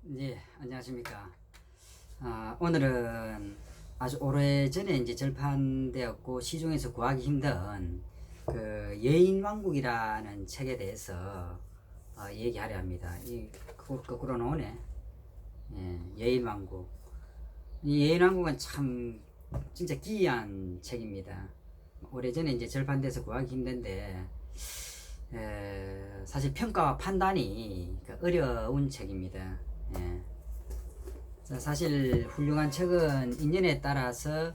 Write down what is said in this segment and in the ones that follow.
네, 안녕하십니까. 오늘은 아주 오래전에 이제 절판되었고 시중에서 구하기 힘든 그 여인왕국이라는 책에 대해서 얘기하려 합니다. 거꾸로 나오네. 예, 여인왕국. 이 여인왕국은 참 진짜 기이한 책입니다. 오래전에 이제 절판돼서 구하기 힘든데 사실 평가와 판단이 어려운 책입니다. 예. 사실 훌륭한 책은 인연에 따라서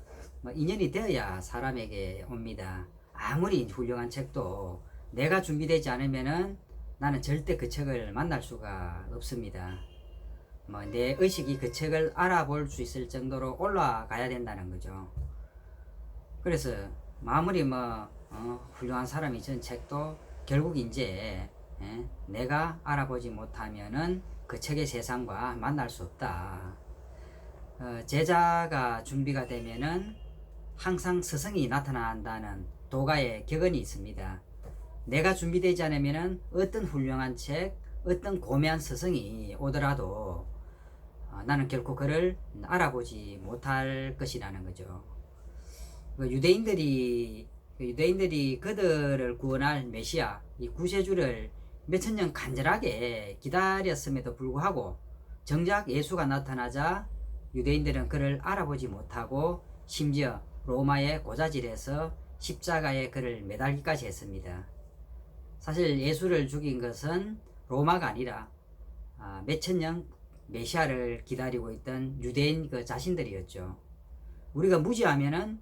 인연이 되어야 사람에게 옵니다. 아무리 훌륭한 책도 내가 준비되지 않으면은 나는 절대 그 책을 만날 수가 없습니다. 내 의식이 그 책을 알아볼 수 있을 정도로 올라가야 된다는 거죠. 그래서 아무리 훌륭한 사람이 전 책도 결국 이제 내가 알아보지 못하면은 그 책의 세상과 만날 수 없다. 제자가 준비가 되면은 항상 스승이 나타난다는 도가의 격언이 있습니다. 내가 준비되지 않으면은 어떤 훌륭한 책, 어떤 고매한 스승이 오더라도 나는 결코 그를 알아보지 못할 것이라는 거죠. 유대인들이 그들을 구원할 메시아, 이 구세주를 몇천 년 간절하게 기다렸음에도 불구하고 정작 예수가 나타나자 유대인들은 그를 알아보지 못하고 심지어 로마의 고자질에서 십자가에 그를 매달기까지 했습니다. 사실 예수를 죽인 것은 로마가 아니라 몇천 년 메시아를 기다리고 있던 유대인 그 자신들이었죠. 우리가 무지하면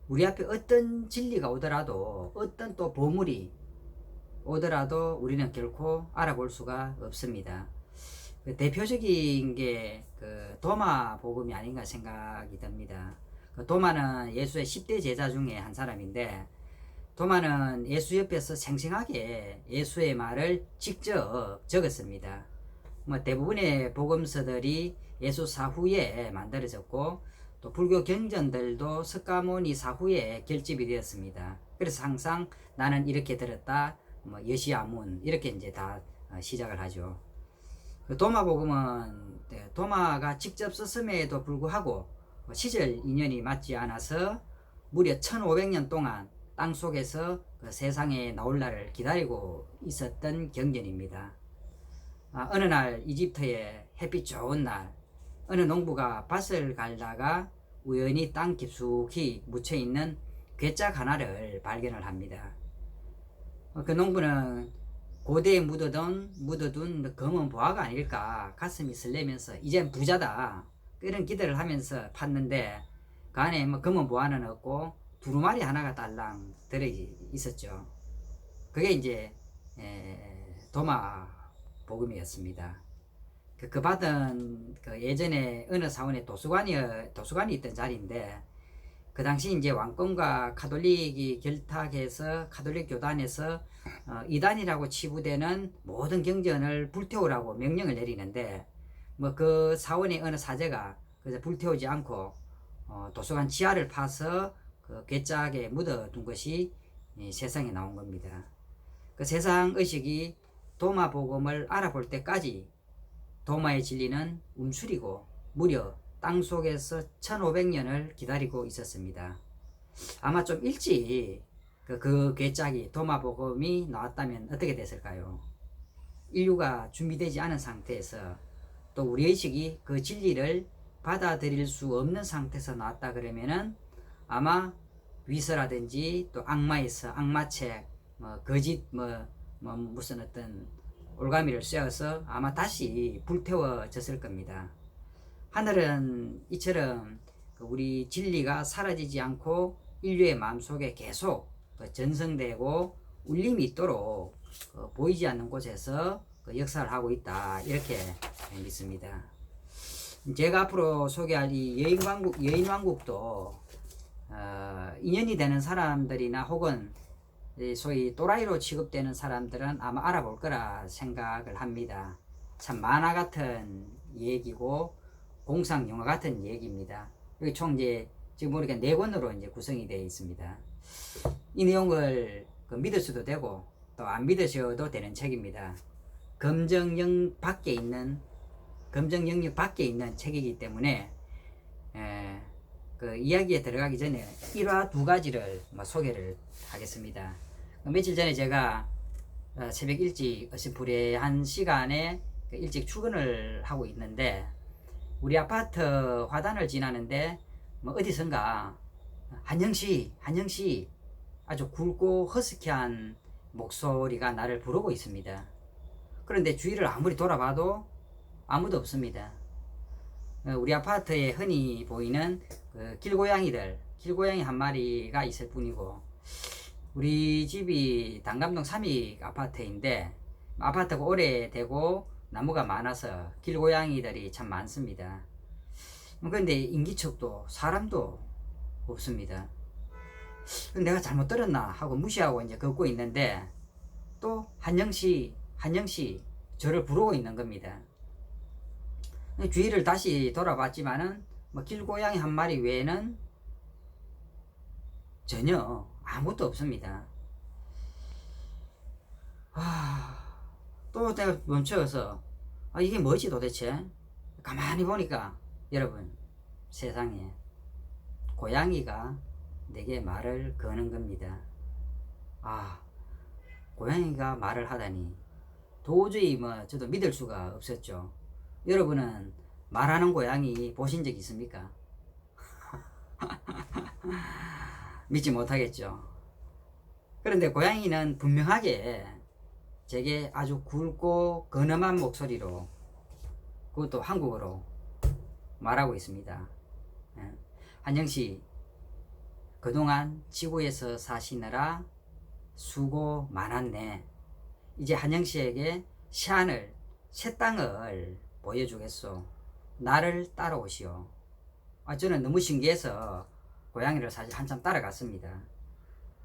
우리 앞에 어떤 진리가 오더라도 어떤 또 보물이 오더라도 우리는 결코 알아볼 수가 없습니다. 그 대표적인 게 그 도마 복음이 아닌가 생각이 듭니다. 그 도마는 예수의 10대 제자 중에 한 사람인데 도마는 예수 옆에서 생생하게 예수의 말을 직접 적었습니다. 대부분의 복음서들이 예수 사후에 만들어졌고 또 불교 경전들도 석가모니 사후에 결집이 되었습니다. 그래서 항상 나는 이렇게 들었다, 여시아문 이렇게 이제 다 시작을 하죠. 도마복음은 도마가 직접 썼음에도 불구하고 시절 인연이 맞지 않아서 무려 1500년 동안 땅속에서 그 세상에 나올 날을 기다리고 있었던 경전입니다. 어느 날 이집트의 햇빛 좋은 날 어느 농부가 밭을 갈다가 우연히 땅 깊숙이 묻혀있는 괴짝 하나를 발견을 합니다. 그 농부는 고대에 묻어둔 검은 보화가 아닐까 가슴이 설레면서 이젠 부자다 이런 기대를 하면서 팠는데 그 안에 검은 보화는 없고 두루마리 하나가 딸랑 들어 있었죠. 그게 이제 도마 복음이었습니다. 그 받은 그 예전에 어느 사원에 도서관이 있던 자리인데 그 당시 이제 왕권과 카톨릭이 결탁해서 카톨릭 교단에서 이단이라고 치부되는 모든 경전을 불태우라고 명령을 내리는데 그 사원의 어느 사제가 그래서 불태우지 않고 도서관 지하를 파서 그 괴짝에 묻어둔 것이 세상에 나온 겁니다. 그 세상 의식이 도마 복음을 알아볼 때까지 도마의 진리는 움츠리고 무려 땅속에서 1500년을 기다리고 있었습니다. 아마 좀 일찍 그 괴짝이 도마복음이 나왔다면 어떻게 됐을까요? 인류가 준비되지 않은 상태에서 또 우리 의식이 그 진리를 받아들일 수 없는 상태에서 나왔다 그러면은 아마 위서라든지 또 악마책 거짓 무슨 어떤 올가미를 씌워서 아마 다시 불태워졌을 겁니다. 하늘은 이처럼 우리 진리가 사라지지 않고 인류의 마음속에 계속 전성되고 울림이 있도록 보이지 않는 곳에서 역사를 하고 있다 이렇게 믿습니다. 제가 앞으로 소개할 이 여인왕국도 인연이 되는 사람들이나 혹은 소위 또라이로 취급되는 사람들은 아마 알아볼 거라 생각을 합니다. 참 만화 같은 얘기고 공상 영화 같은 얘기입니다. 여기 총 이제 지금 보니까 4권으로 이제 구성이 되어 있습니다. 이 내용을 믿을 수도 되고 또 안 믿으셔도 되는 책입니다. 검정 영역 밖에 있는 책이기 때문에 그 이야기에 들어가기 전에 일화 두 가지를 소개를 하겠습니다. 며칠 전에 제가 새벽 일찍 어시부리한 시간에 일찍 출근을 하고 있는데 우리 아파트 화단을 지나는데 어디선가 한영씨 아주 굵고 허스키한 목소리가 나를 부르고 있습니다. 그런데 주위를 아무리 돌아봐도 아무도 없습니다. 우리 아파트에 흔히 보이는 그 길고양이 한 마리가 있을 뿐이고, 우리 집이 단감동 3익 아파트인데 아파트가 오래되고 나무가 많아서 길고양이들이 참 많습니다. 그런데 인기척도 사람도 없습니다. 내가 잘못 들었나 하고 무시하고 이제 걷고 있는데 또 한영씨 저를 부르고 있는 겁니다. 주위를 다시 돌아봤지만은 길고양이 한 마리 외에는 전혀 아무것도 없습니다. 또 내가 멈춰서 이게 뭐지 도대체? 가만히 보니까 여러분, 세상에 고양이가 내게 말을 거는 겁니다. 고양이가 말을 하다니 도저히 저도 믿을 수가 없었죠. 여러분은 말하는 고양이 보신 적 있습니까? 믿지 못하겠죠. 그런데 고양이는 분명하게 제게 아주 굵고 근엄한 목소리로, 그것도 한국어로 말하고 있습니다. 한영씨, 그동안 지구에서 사시느라 수고 많았네. 이제 한영씨에게 새 땅을 보여주겠소. 나를 따라오시오. 저는 너무 신기해서 고양이를 사실 한참 따라갔습니다.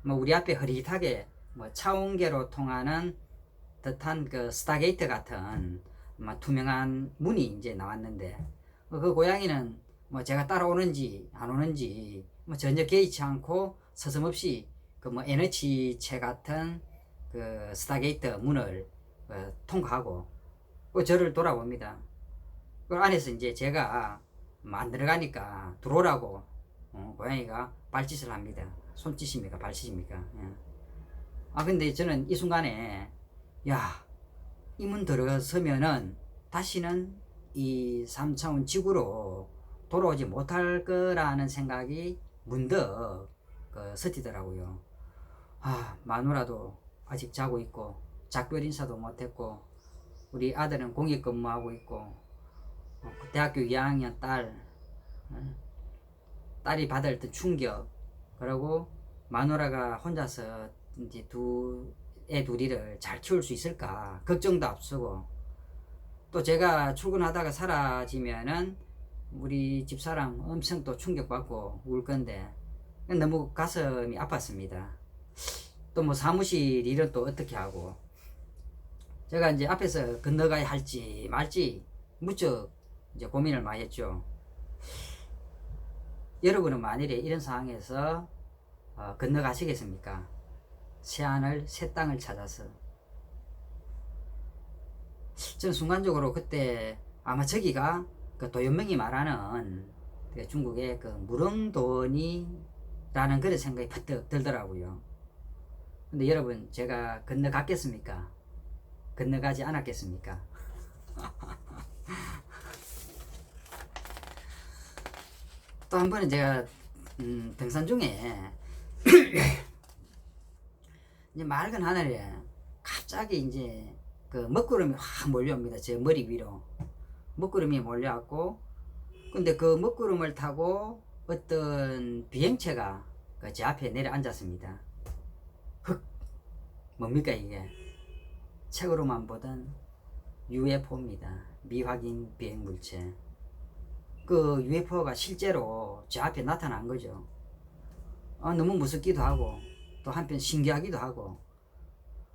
우리 앞에 흐릿하게 차원계로 통하는 듯한 그 스타게이트 같은 투명한 문이 이제 나왔는데, 그 고양이는 제가 따라오는지 안 오는지 전혀 개의치 않고 서슴없이 그 에너지체 같은 그 스타게이트 문을 통과하고 저를 돌아봅니다. 그 안에서 이제 제가 안 들어가니까 들어오라고 고양이가 발짓을 합니다. 손짓입니까? 발짓입니까? 근데 저는 이 순간에 이 문 들어서면은 다시는 이 3차원 지구로 돌아오지 못할 거라는 생각이 문득 스치더라고요. 마누라도 아직 자고 있고 작별 인사도 못했고, 우리 아들은 공익 근무하고 있고, 대학교 2학년 딸이 받을 때 충격, 그리고 마누라가 혼자서 이제 애 둘이를 잘 키울 수 있을까 걱정도 앞서고, 또 제가 출근하다가 사라지면은 우리 집사람 엄청 또 충격받고 울 건데 너무 가슴이 아팠습니다. 또 사무실 일은 또 어떻게 하고, 제가 이제 앞에서 건너가야 할지 말지 무척 이제 고민을 많이 했죠. 여러분은 만일에 이런 상황에서 건너가시겠습니까? 새 땅을 찾아서. 저는 순간적으로 그때 아마 저기가 그 도연명이 말하는 그 중국의 그 무릉도원이라는 그런 생각이 퍼뜩 들더라고요. 근데 여러분, 제가 건너갔겠습니까? 건너가지 않았겠습니까? 또 한 번은 제가 등산 중에 이제 맑은 하늘에 갑자기 이제 그 먹구름이 확 몰려옵니다. 제 머리 위로 먹구름이 몰려왔고, 근데 그 먹구름을 타고 어떤 비행체가 제 앞에 내려앉았습니다. 뭡니까 이게? 책으로만 보던 UFO입니다. 미확인 비행물체. 그 UFO가 실제로 제 앞에 나타난 거죠. 너무 무섭기도 하고 또 한편 신기하기도 하고,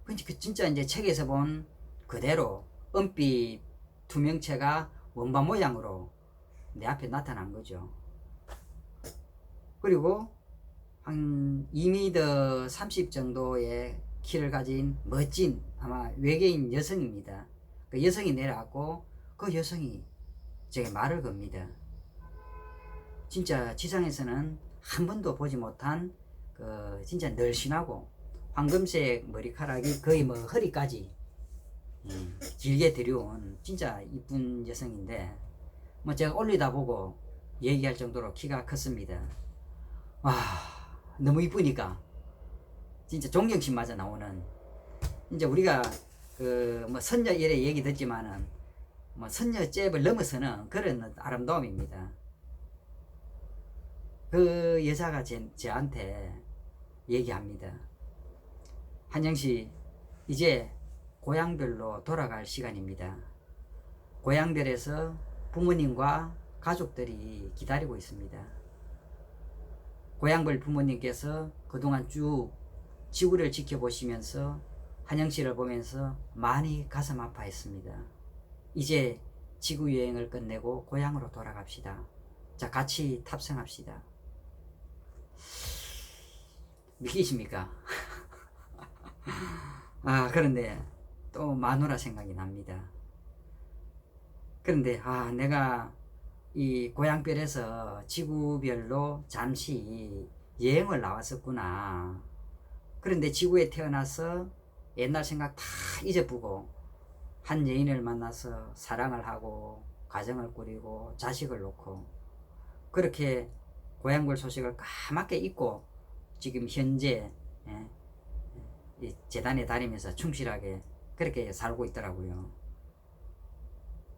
근데 진짜 이제 책에서 본 그대로 은빛 투명체가 원반 모양으로 내 앞에 나타난 거죠. 그리고 한 2m 30 정도의 키를 가진 멋진 아마 외계인 여성입니다. 그 여성이 내려왔고 그 여성이 제게 말을 겁니다. 진짜 지상에서는 한 번도 보지 못한 그 진짜 늘씬하고 황금색 머리카락이 거의 뭐 허리까지 길게 들여온 진짜 이쁜 여성인데 뭐 제가 올리다 보고 얘기할 정도로 키가 컸습니다. 와, 너무 이쁘니까 진짜 존경심마저 나오는, 이제 우리가 그 뭐 선녀 이래 얘기 듣지만은 뭐 선녀 잽을 넘어서는 그런 아름다움입니다. 그 여자가 저한테 얘기합니다. 한영씨, 이제 고향별로 돌아갈 시간입니다. 고향별에서 부모님과 가족들이 기다리고 있습니다. 고향별 부모님께서 그동안 쭉 지구를 지켜보시면서 한영씨를 보면서 많이 가슴 아파했습니다. 이제 지구 여행을 끝내고 고향으로 돌아갑시다. 자, 같이 탑승합시다. 믿기십니까? 아, 그런데 또 마누라 생각이 납니다. 그런데 내가 이 고향별에서 지구별로 잠시 여행을 나왔었구나. 그런데 지구에 태어나서 옛날 생각 다 잊어보고 한 여인을 만나서 사랑을 하고 가정을 꾸리고 자식을 놓고 그렇게 고향별 소식을 까맣게 잊고 지금 현재 이 재단에 다니면서 충실하게 그렇게 살고 있더라고요.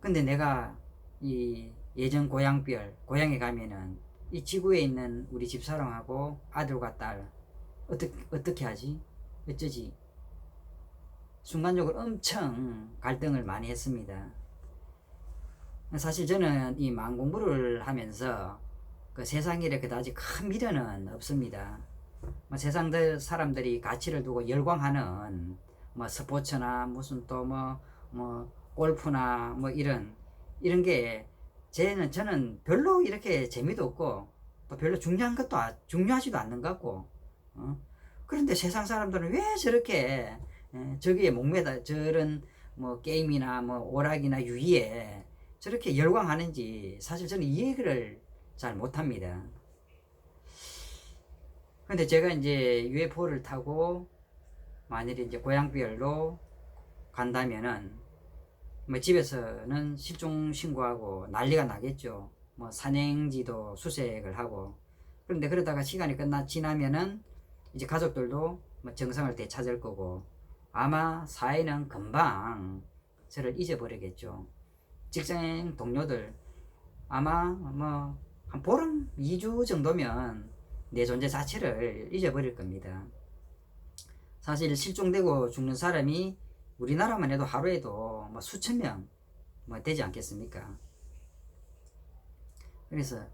근데 내가 이 예전 고향에 가면은 이 지구에 있는 우리 집사람하고 아들과 딸 어떻게 하지? 어쩌지? 순간적으로 엄청 갈등을 많이 했습니다. 사실 저는 이 마음 공부를 하면서 그 세상 일에 그다지 큰 미련은 없습니다. 뭐 세상 사람들이 가치를 두고 열광하는 뭐 스포츠나 무슨 또 뭐 골프나 뭐 이런 게 저는 별로 이렇게 재미도 없고 또 별로 중요하지도 않는 것 같고 그런데 세상 사람들은 왜 저렇게 저기에 목매다 저런 뭐 게임이나 뭐 오락이나 유희에 저렇게 열광하는지 사실 저는 이해를 잘 못합니다. 근데 제가 이제 UFO를 타고 만일에 이제 고향별로 간다면은 뭐 집에서는 실종 신고하고 난리가 나겠죠. 뭐 산행지도 수색을 하고. 그런데 그러다가 시간이 지나면은 이제 가족들도 뭐 정상을 되찾을 거고 아마 사회는 금방 저를 잊어버리겠죠. 직장 동료들 아마 뭐 한 보름 2주 정도면 내 존재 자체를 잊어버릴 겁니다. 사실 실종되고 죽는 사람이 우리나라만 해도 하루에도 뭐 수천 명 뭐 되지 않겠습니까? 그래서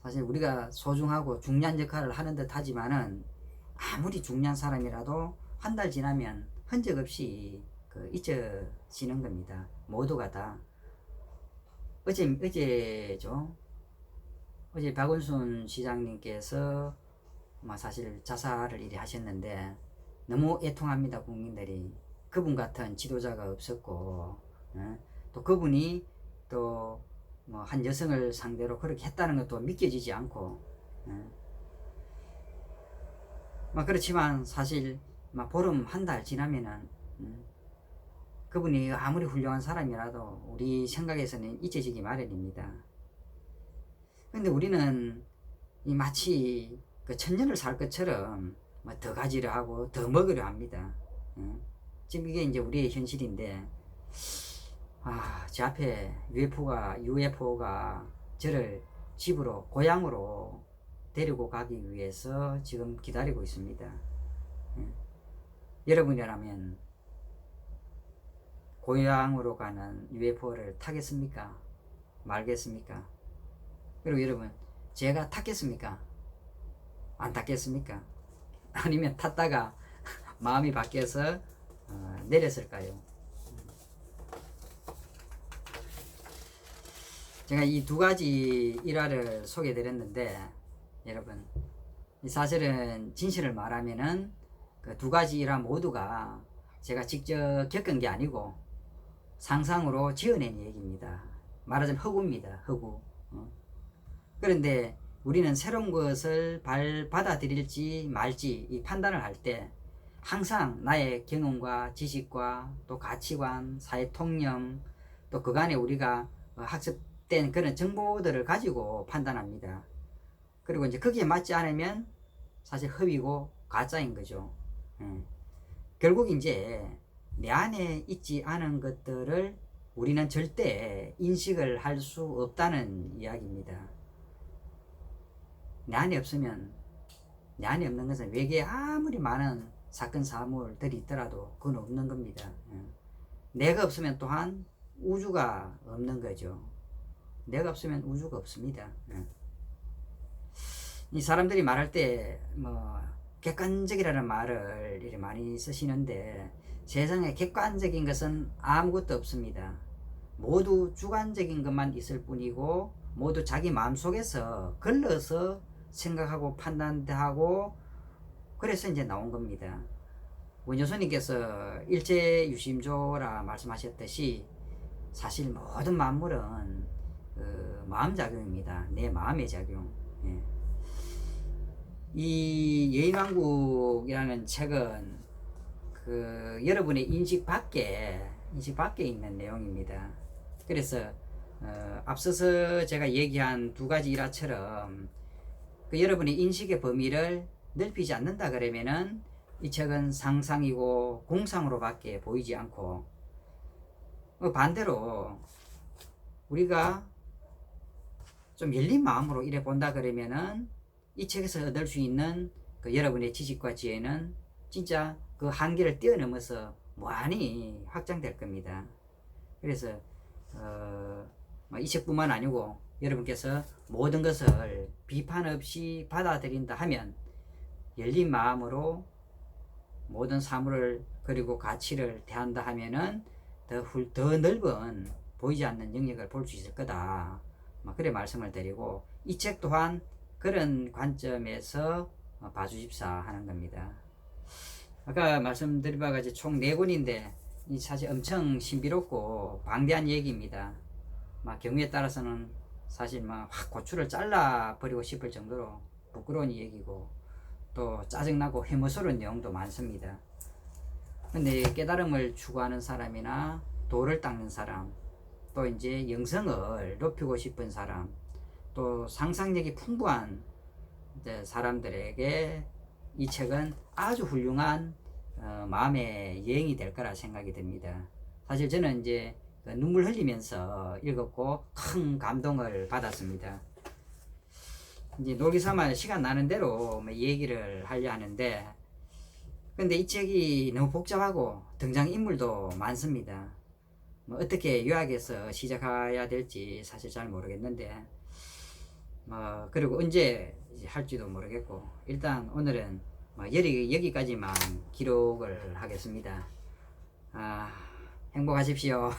사실 우리가 소중하고 중요한 역할을 하는 듯 하지만은 아무리 중요한 사람이라도 한 달 지나면 흔적 없이 잊혀지는 겁니다. 모두가 다. 어제죠. 어제 박원순 시장님께서 사실 자살을 이리 하셨는데 너무 애통합니다. 국민들이. 그분 같은 지도자가 없었고 또 그분이 또 뭐 한 여성을 상대로 그렇게 했다는 것도 믿겨지지 않고 그렇지만 사실 보름 한 달 지나면은 그분이 아무리 훌륭한 사람이라도 우리 생각에서는 잊혀지기 마련입니다. 근데 우리는 마치 그 천년을 살 것처럼 더 가지려 하고 더 먹으려 합니다. 지금 이게 이제 우리의 현실인데 제 앞에 UFO가 저를 집으로 고향으로 데리고 가기 위해서 지금 기다리고 있습니다. 여러분이라면 고향으로 가는 UFO를 타겠습니까? 말겠습니까? 그리고 여러분, 제가 탔겠습니까? 안 탔겠습니까? 아니면 탔다가 마음이 바뀌어서 내렸을까요? 제가 이 두 가지 일화를 소개드렸는데 여러분, 사실은 진실을 말하면은 그 두 가지 일화 모두가 제가 직접 겪은 게 아니고 상상으로 지어낸 얘기입니다. 말하자면 허구입니다. 허구. 그런데 우리는 새로운 것을 받아들일지 말지 이 판단을 할 때 항상 나의 경험과 지식과 또 가치관, 사회 통념, 또 그간에 우리가 학습된 그런 정보들을 가지고 판단합니다. 그리고 이제 거기에 맞지 않으면 사실 허위고 가짜인 거죠. 결국 이제 내 안에 있지 않은 것들을 우리는 절대 인식을 할 수 없다는 이야기입니다. 내 안에 없으면, 내 안에 없는 것은 외계에 아무리 많은 사건 사물들이 있더라도 그건 없는 겁니다. 내가 없으면 또한 우주가 없는 거죠. 내가 없으면 우주가 없습니다. 이 사람들이 말할 때 뭐 객관적이라는 말을 이렇게 많이 쓰시는데 세상에 객관적인 것은 아무것도 없습니다. 모두 주관적인 것만 있을 뿐이고 모두 자기 마음속에서 걸러서 생각하고 판단하고 그래서 이제 나온 겁니다. 원효선님께서 일체유심조라 말씀하셨듯이 사실 모든 만물은 마음작용입니다. 내 마음의 작용. 이 여인왕국이라는 책은 여러분의 인식 밖에 있는 내용입니다. 그래서 앞서서 제가 얘기한 두 가지 일화처럼 여러분의 인식의 범위를 넓히지 않는다 그러면은 이 책은 상상이고 공상으로밖에 보이지 않고 반대로 우리가 좀 열린 마음으로 이래 본다 그러면은 이 책에서 얻을 수 있는 여러분의 지식과 지혜는 진짜 그 한계를 뛰어넘어서 무한히 확장될 겁니다. 그래서 이 책뿐만 아니고 여러분께서 모든 것을 비판 없이 받아들인다 하면 열린 마음으로 모든 사물을 그리고 가치를 대한다 하면은 더 넓은 보이지 않는 영역을 볼 수 있을 거다. 그래 말씀을 드리고 이 책 또한 그런 관점에서 봐주십사 하는 겁니다. 아까 말씀드린 바가 총 4권인데 이 사실 엄청 신비롭고 방대한 얘기입니다. 경우에 따라서는 사실 확 고추를 잘라 버리고 싶을 정도로 부끄러운 얘기고 또 짜증나고 해머스러운 내용도 많습니다. 근데 깨달음을 추구하는 사람이나 도를 닦는 사람, 또 이제 영성을 높이고 싶은 사람, 또 상상력이 풍부한 사람들에게 이 책은 아주 훌륭한 마음의 여행이 될 거라 생각이 듭니다. 사실 저는 이제 눈물 흘리면서 읽었고 큰 감동을 받았습니다. 이제 놀기 삼아 시간 나는 대로 얘기를 하려 하는데 근데 이 책이 너무 복잡하고 등장인물도 많습니다. 어떻게 요약해서 시작해야 될지 사실 잘 모르겠는데 그리고 언제 할지도 모르겠고 일단 오늘은 여기까지만 기록을 하겠습니다. 행복하십시오.